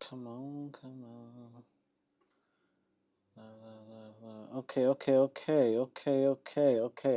Come on, come on. Okay.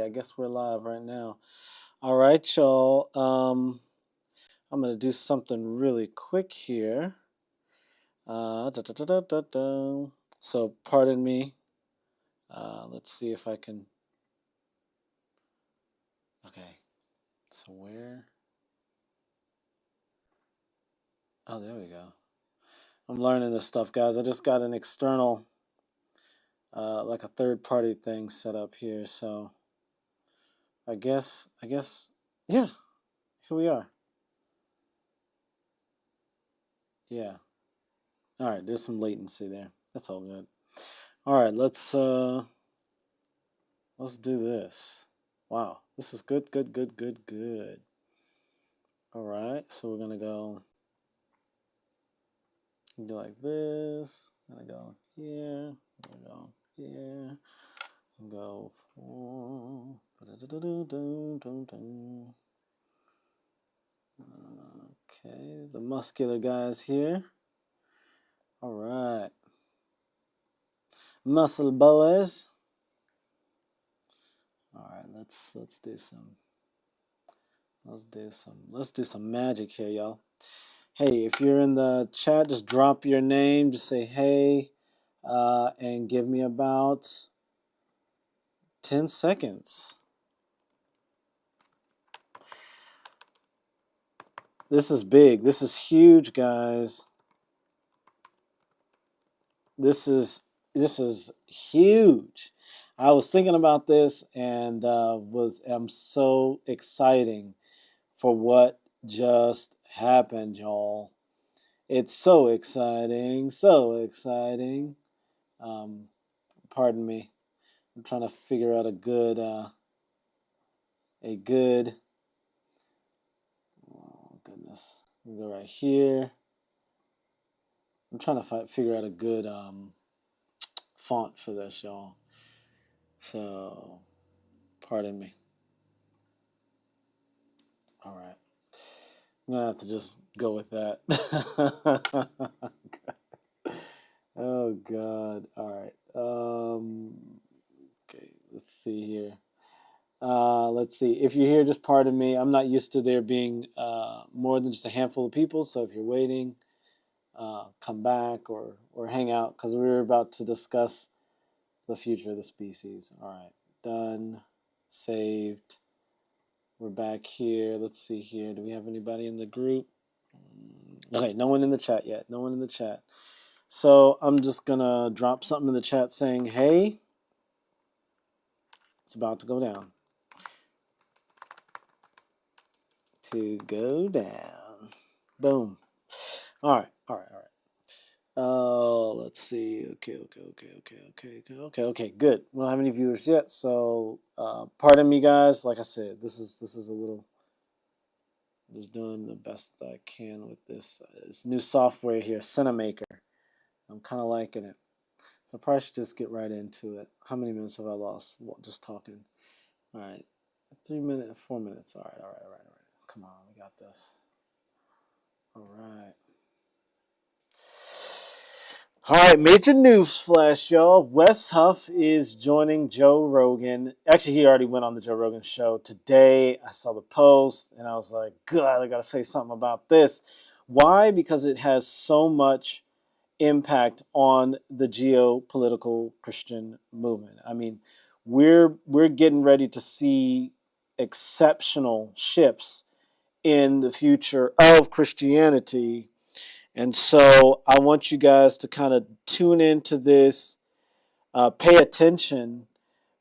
I guess we're live right now. All right, y'all. I'm gonna do something really quick here. So pardon me. Let's see if I can. Okay. So where? Oh, there we go. I'm learning this stuff, guys. I just got an external, like a third-party thing set up here. So I guess, yeah. Here we are. Yeah. All right, there's some latency there. That's all good. All right, let's do this. Wow, this is good. All right, so we're gonna go do like this. Gonna go here. Gonna go here. And go for. Okay, the muscular guys here. All right, muscle boys. All right, let's do some. Let's do some magic here, y'all. Hey, if you're in the chat, just drop your name. Just say hey, and give me about 10 seconds. This is big. This is huge, guys. This is huge. I was thinking about this and I'm so exciting for what just happened, y'all. It's so exciting, so exciting. Pardon me. I'm trying to figure out a good, oh goodness. We go right here. I'm trying to figure out a good font for this, y'all. So, pardon me. All right. I'm going to have to just go with that. Oh, God. All right. Okay, let's see here. Let's see. If you're here, just pardon me. I'm not used to there being more than just a handful of people. So if you're waiting, come back or hang out because we're about to discuss the future of the species. All right. Done. Saved. We're back here. Let's see here. Do we have anybody in the group? Okay, no one in the chat yet. No one in the chat. So I'm just going to drop something in the chat saying, hey, it's about to go down. To go down. Boom. All right. Let's see. Okay. Good. We don't have any viewers yet, so pardon me, guys. Like I said, this is a little. I'm just doing the best I can with this. This new software here, Cinemaker. I'm kind of liking it, so I probably should just get right into it. How many minutes have I lost? Just talking. All right, 3 minutes, 4 minutes. All right. Come on, we got this. All right. All right, major news flash, y'all. Wes Huff is joining Joe Rogan. Actually, he already went on the Joe Rogan show today. I saw the post, and I was like, God, I got to say something about this. Why? Because it has so much impact on the geopolitical Christian movement. I mean, we're getting ready to see exceptional shifts in the future of Christianity. And so I want you guys to kind of tune into this, pay attention,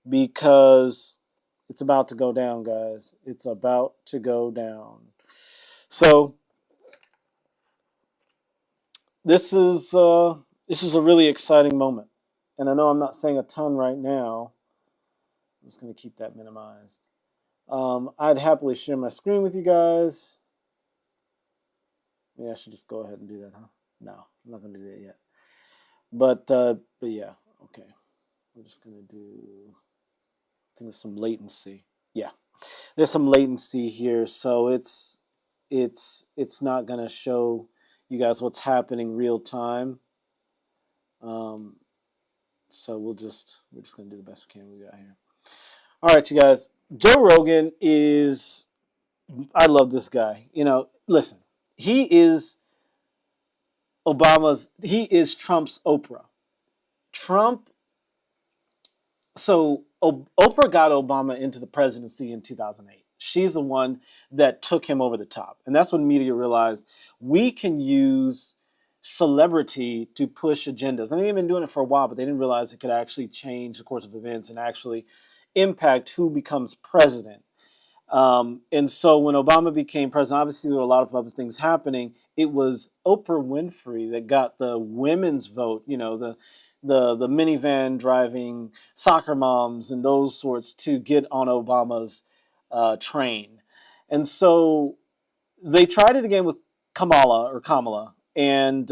because it's about to go down, guys. It's about to go down. So this is a really exciting moment. And I know I'm not saying a ton right now. I'm just going to keep that minimized. I'd happily share my screen with you guys. Maybe I should just go ahead and do that, huh? No, I'm not going to do that yet. But yeah, okay. We're just going to do, I think there's some latency. Yeah, there's some latency here. So it's not going to show you guys what's happening real time. Um, so we're just gonna do the best we can we got here. All right, you guys. Joe Rogan is, I love this guy. Listen, he is he is Trump's Oprah. Trump, so Oprah got Obama into the presidency in 2008. She's the one that took him over the top. And that's when media realized we can use celebrity to push agendas. I mean, they've been doing it for a while, but they didn't realize it could actually change the course of events and actually impact who becomes president. And so when Obama became president, obviously there were a lot of other things happening. It was Oprah Winfrey that got the women's vote, the minivan driving soccer moms and those sorts to get on Obama's train. And so they tried it again with Kamala, and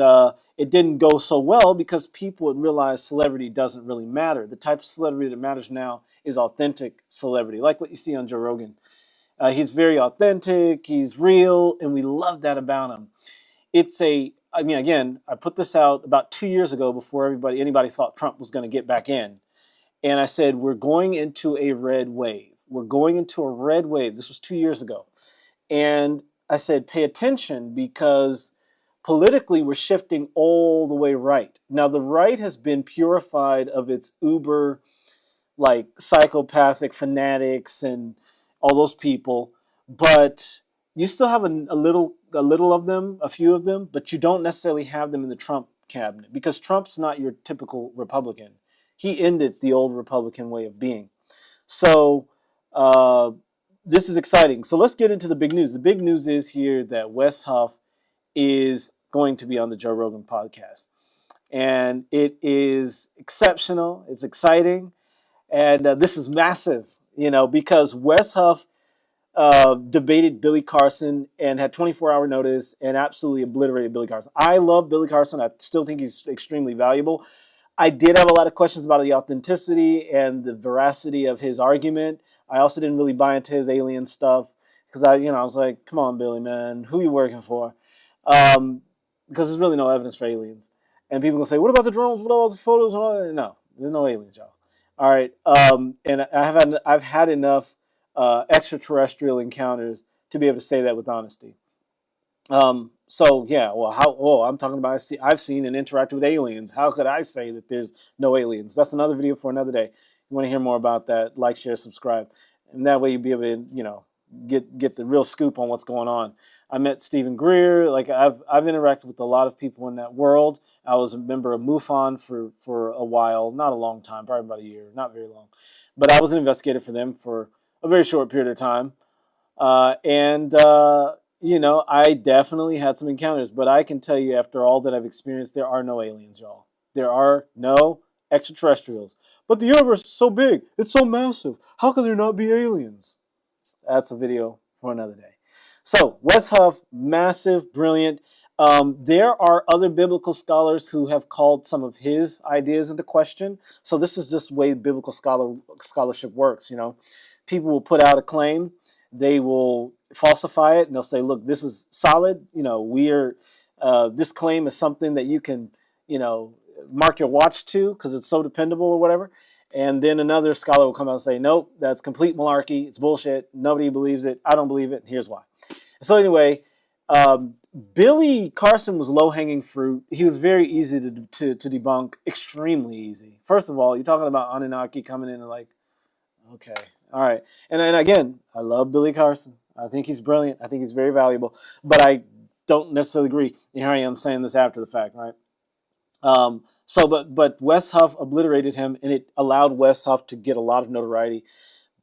it didn't go so well because people would realize celebrity doesn't really matter. The type of celebrity that matters now is authentic celebrity, like what you see on Joe Rogan. He's very authentic, he's real, and we love that about him. Again, I put this out about 2 years ago before anybody thought Trump was going to get back in. And I said, we're going into a red wave. We're going into a red wave. This was 2 years ago. And I said, pay attention because politically we're shifting all the way right. Now, the right has been purified of its uber, like psychopathic fanatics and all those people, but you still have a little of them, a few of them, but you don't necessarily have them in the Trump cabinet because Trump's not your typical Republican. He ended the old Republican way of being. So this is exciting. So let's get into the big news. The big news is here that Wes Huff is going to be on the Joe Rogan podcast. And it is exceptional. It's exciting. And this is massive, because Wes Huff debated Billy Carson and had 24-hour notice and absolutely obliterated Billy Carson. I love Billy Carson. I still think he's extremely valuable. I did have a lot of questions about the authenticity and the veracity of his argument. I also didn't really buy into his alien stuff because I was like, come on, Billy, man, who are you working for? Because there's really no evidence for aliens. And people will say, what about the drones? What about the photos? No, there's no aliens, y'all. All right. And I've had enough extraterrestrial encounters to be able to say that with honesty. So yeah, well, I'm talking about I've seen and interacted with aliens. How could I say that there's no aliens? That's another video for another day. You want to hear more about that? Like, share, subscribe, and that way you'll be able to get the real scoop on what's going on. I met Stephen Greer. Like I've interacted with a lot of people in that world. I was a member of MUFON for a while, not a long time, probably about a year, not very long, but I was an investigator for them for a very short period of time. I definitely had some encounters, but I can tell you after all that I've experienced, there are no aliens, y'all. There are no extraterrestrials. But the universe is so big. It's so massive. How could there not be aliens? That's a video for another day. So, Wes Huff, massive, brilliant. There are other biblical scholars who have called some of his ideas into question. So this is just the way biblical scholarship works, People will put out a claim, they will falsify it, and they'll say, look, this is solid. This claim is something that you can, mark your watch to because it's so dependable or whatever. And then another scholar will come out and say, nope, that's complete malarkey. It's bullshit. Nobody believes it. I don't believe it. And here's why. So anyway, Billy Carson was low-hanging fruit. He was very easy to debunk, extremely easy. First of all, you're talking about Anunnaki coming in and like, okay, all right. And then again, I love Billy Carson. I think he's brilliant. I think he's very valuable. But I don't necessarily agree. And here I am saying this after the fact, right? But Wes Huff obliterated him, and it allowed Wes Huff to get a lot of notoriety.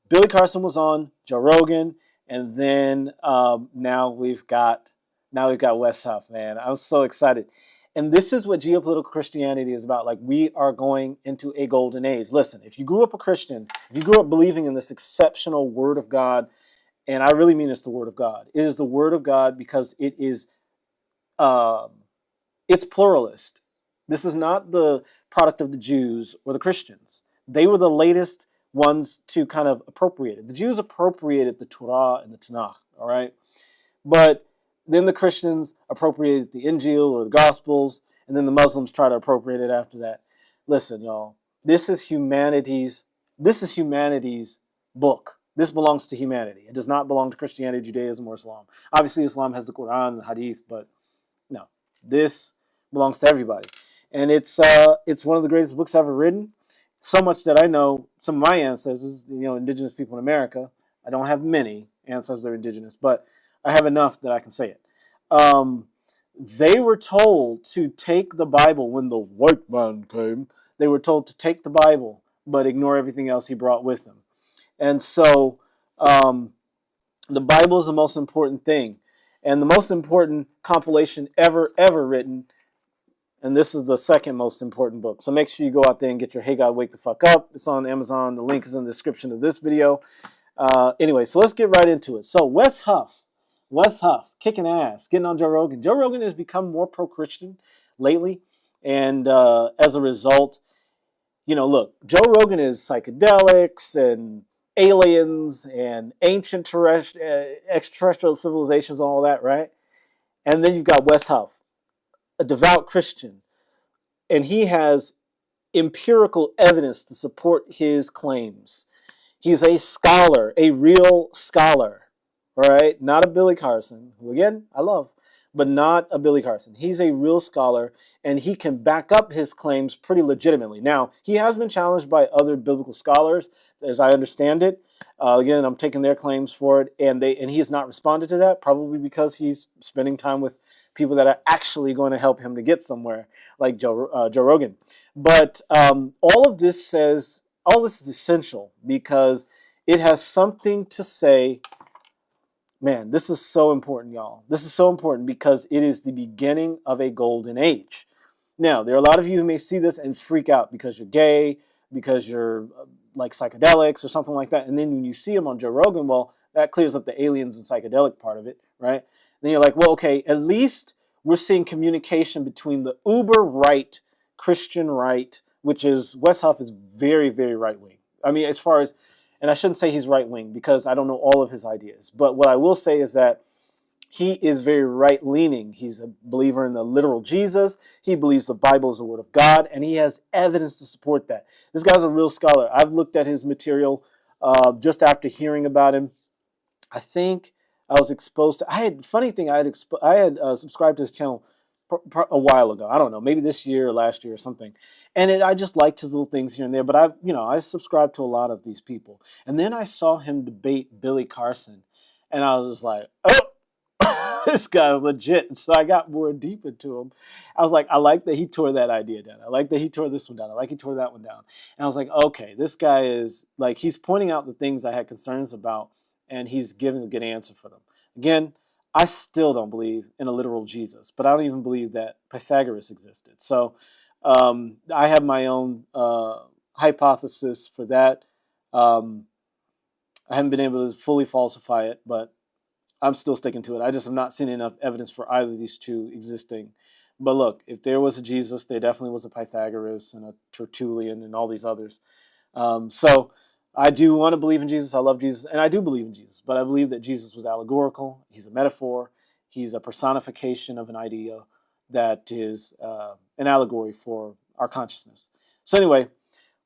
Billy Carson was on Joe Rogan, and then now we've got Wes Huff, man. I'm so excited. And this is what geopolitical Christianity is about. Like, we are going into a golden age. Listen, if you grew up a Christian, if you grew up believing in this exceptional Word of God, and I really mean it's the Word of God. It is the Word of God because it is, it's pluralist. This is not the product of the Jews or the Christians. They were the latest ones to kind of appropriate it. The Jews appropriated the Torah and the Tanakh, all right? But Then the Christians appropriated the Injil or the Gospels, and then the Muslims try to appropriate it after that. Listen, y'all, this is humanity's book. This belongs to humanity. It does not belong to Christianity, Judaism, or Islam. Obviously, Islam has the Quran, the Hadith, but no, this belongs to everybody, and it's one of the greatest books ever written. So much that I know some of my ancestors, indigenous people in America. I don't have many ancestors that are indigenous, but I have enough that I can say it. Um, they were told to take the Bible when the white man came. They were told to take the Bible, but ignore everything else he brought with him. And so um, the Bible is the most important thing, and the most important compilation ever written. And this is the second most important book. So make sure you go out there and get your Hey God, Wake the Fuck Up. It's on Amazon. The link is in the description of this video. Anyway, so let's get right into it. So Wes Huff, kicking ass, getting on Joe Rogan. Joe Rogan has become more pro-Christian lately. And as a result, look, Joe Rogan is psychedelics and aliens and ancient extraterrestrial civilizations and all that, right? And then you've got Wes Huff, a devout Christian, and he has empirical evidence to support his claims. He's a scholar, a real scholar, all right? Not a Billy Carson, who again, I love, but not a Billy Carson. He's a real scholar, and he can back up his claims pretty legitimately. Now, he has been challenged by other biblical scholars, as I understand it. Again, I'm taking their claims for it, and he has not responded to that, probably because he's spending time with people that are actually going to help him to get somewhere, like Joe Rogan. But all this is essential because it has something to say. Man, this is so important, y'all. This is so important because it is the beginning of a golden age. Now, there are a lot of you who may see this and freak out because you're gay, because you're like psychedelics or something like that. And then when you see them on Joe Rogan, well, that clears up the aliens and psychedelic part of it, right? Then you're like, well, okay, at least we're seeing communication between the uber right, Christian right, which is Wes Huff is very, very right wing. I mean, as far as, and I shouldn't say he's right wing because I don't know all of his ideas. But what I will say is that he is very right leaning. He's a believer in the literal Jesus. He believes the Bible is the word of God, and he has evidence to support that. This guy's a real scholar. I've looked at his material just after hearing about him. I think I was exposed to. I had subscribed to his channel a while ago. I don't know, maybe this year or last year or something. And I just liked his little things here and there. But I subscribed to a lot of these people. And then I saw him debate Billy Carson, and I was just like, oh. This guy's legit. So I got more deep into him. I was like, I like that he tore that idea down. I like that he tore this one down. I like he tore that one down. And I was like, okay, this guy is like, he's pointing out the things I had concerns about, and he's giving a good answer for them. Again, I still don't believe in a literal Jesus, but I don't even believe that Pythagoras existed. So I have my own hypothesis for that. I haven't been able to fully falsify it, but I'm still sticking to it. I just have not seen enough evidence for either of these two existing. But look, if there was a Jesus, there definitely was a Pythagoras and a Tertullian and all these others. So I do want to believe in Jesus. I love Jesus, and I do believe in Jesus. But I believe that Jesus was allegorical. He's a metaphor. He's a personification of an idea that is an allegory for our consciousness. So anyway,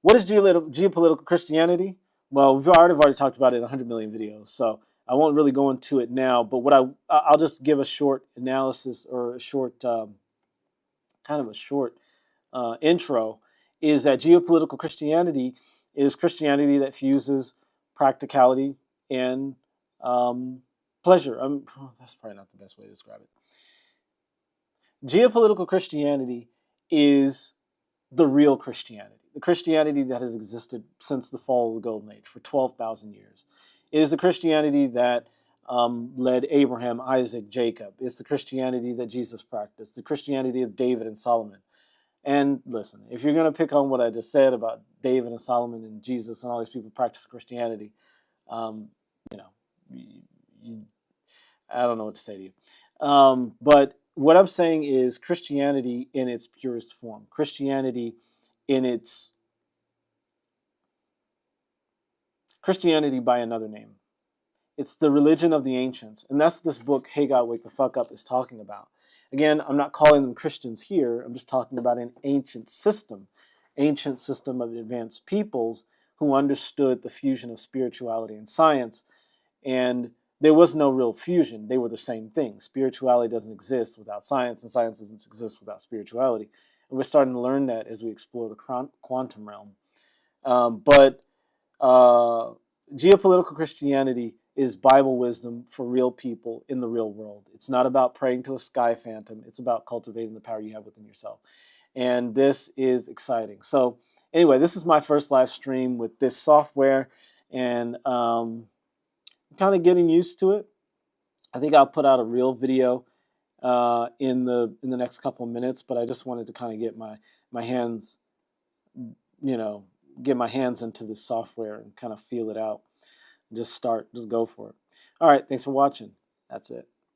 what is geopolitical Christianity? Well, I've already talked about it in 100 million videos, so I won't really go into it now, but I'll just give a short analysis or a short, kind of a short intro, is that geopolitical Christianity is Christianity that fuses practicality and pleasure. That's probably not the best way to describe it. Geopolitical Christianity is the real Christianity, the Christianity that has existed since the fall of the Golden Age for 12,000 years. It is the Christianity that led Abraham, Isaac, Jacob. It's the Christianity that Jesus practiced, the Christianity of David and Solomon. And listen, if you're going to pick on what I just said about David and Solomon and Jesus and all these people practice Christianity, you know, I don't know what to say to you. But what I'm saying is Christianity in its purest form, Christianity by another name. It's the religion of the ancients. And that's what this book, Hey God, Wake the Fuck Up, is talking about. Again, I'm not calling them Christians here. I'm just talking about an ancient system of advanced peoples who understood the fusion of spirituality and science. And there was no real fusion. They were the same thing. Spirituality doesn't exist without science, and science doesn't exist without spirituality. And we're starting to learn that as we explore the quantum realm. But geopolitical Christianity is Bible wisdom for real people in the real world. It's not about praying to a sky phantom. It's about cultivating the power you have within yourself. And this is exciting. So anyway, this is my first live stream with this software, and I'm kind of getting used to it. I think I'll put out a real video in the next couple of minutes, but I just wanted to kind of get my hands, get my hands into this software and kind of feel it out. Just go for it. All right, thanks for watching. That's it.